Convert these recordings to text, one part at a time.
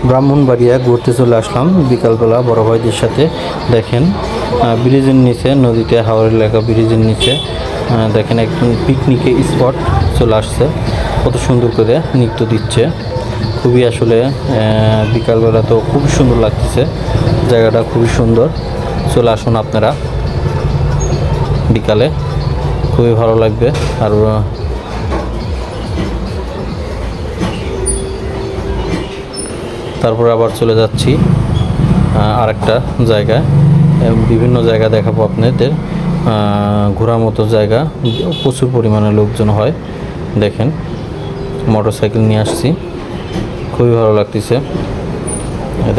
ব্রাহ্মণবাড়িয়া ঘুরতে চলে আসলাম বিকালবেলা বড় ভাইদের সাথে। দেখেন ব্রিজের নিচে, নদীতে হাওড় এলাকা ব্রিজের নিচে দেখেন একদম পিকনিকে স্পট চলে আসছে। কত সুন্দর করে নৃত্য দিচ্ছে, খুবই আসলে বিকালবেলা তো খুবই সুন্দর লাগতেছে, জায়গাটা খুবই সুন্দর। চলে আসুন আপনারা বিকালে, খুবই ভালো লাগবে। আর তারপর আবার চলে যাচ্ছি আরেকটা জায়গায়, বিভিন্ন জায়গা দেখাবো আপনাদের। ঘোরার মতো জায়গা, প্রচুর পরিমাণে লোকজন হয়। দেখেন মোটরসাইকেল নিয়ে আসছি, খুবই ভালো লাগতেছে।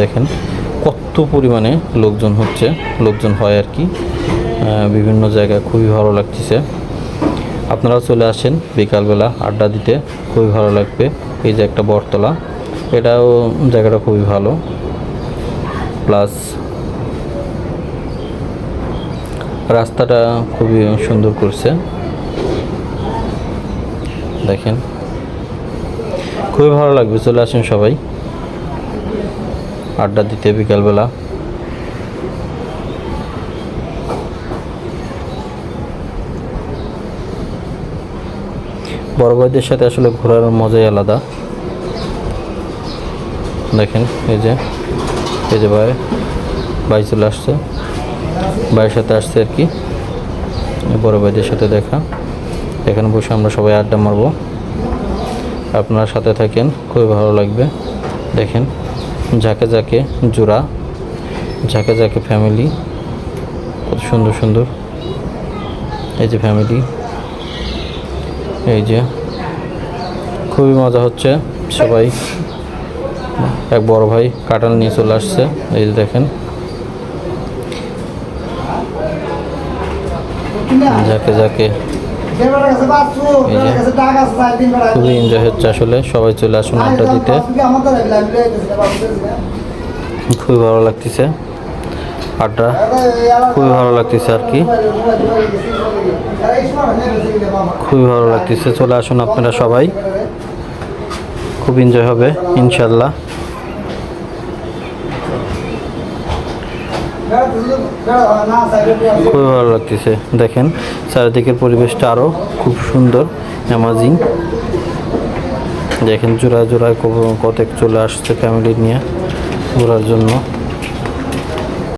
দেখেন কত পরিমাণে লোকজন হয় আর কি বিভিন্ন জায়গায়, খুবই ভালো লাগতেছে। আপনারাও চলে আসেন বিকালবেলা আড্ডা দিতে, খুবই ভালো লাগবে। এই যে একটা বটতলা, এটাও জায়গাটা খুবই ভালো, প্লাস রাস্তাটা খুবই সুন্দর করছে। দেখেন খুবই ভালো লাগবে, চলে আসেন সবাই আড্ডা দিতে বিকালবেলা। বড় ভাইদের সাথে আসলে ঘোরার মজাই আলাদা। দেখেন এই যে ভাই চলে আসছে, ভাইয়ের সাথে আসছে আর কি, বড় ভাইদের সাথে দেখা। এখানে বসে আমরা সবাই আড্ডা মারবো, আপনার সাথে থাকেন, খুবই ভালো লাগবে। দেখেন ঝাঁকে ঝাঁকে জোড়া, ঝাঁকে ঝাঁকে ফ্যামিলি, কত সুন্দর সুন্দর। এই যে ফ্যামিলি, এই যে খুবই মজা হচ্ছে। সবাই, এক বড় ভাই কাঁঠাল নিয়ে চলে আসছে, এই যে দেখেন ঝাঁকে ঝাঁকে, খুবই এনজয় হচ্ছে আসলে। সবাই চলে আসুন আড্ডা দিতে, খুবই ভালো লাগতেছে আড্ডা, খুবই ভালো লাগতেছে আর কি, খুবই ভালো লাগতেছে। চলে আসুন আপনারা সবাই, খুব এনজয় হবে ইনশাল্লাহ। খুবই ভালো লাগতেছে। দেখেন চারিদিকের পরিবেশটা আরও খুব সুন্দর, অ্যামাজিং। দেখেন জোড়ায় জোড়ায় কত চলে আসছে ফ্যামিলি নিয়ে ঘোরার জন্য।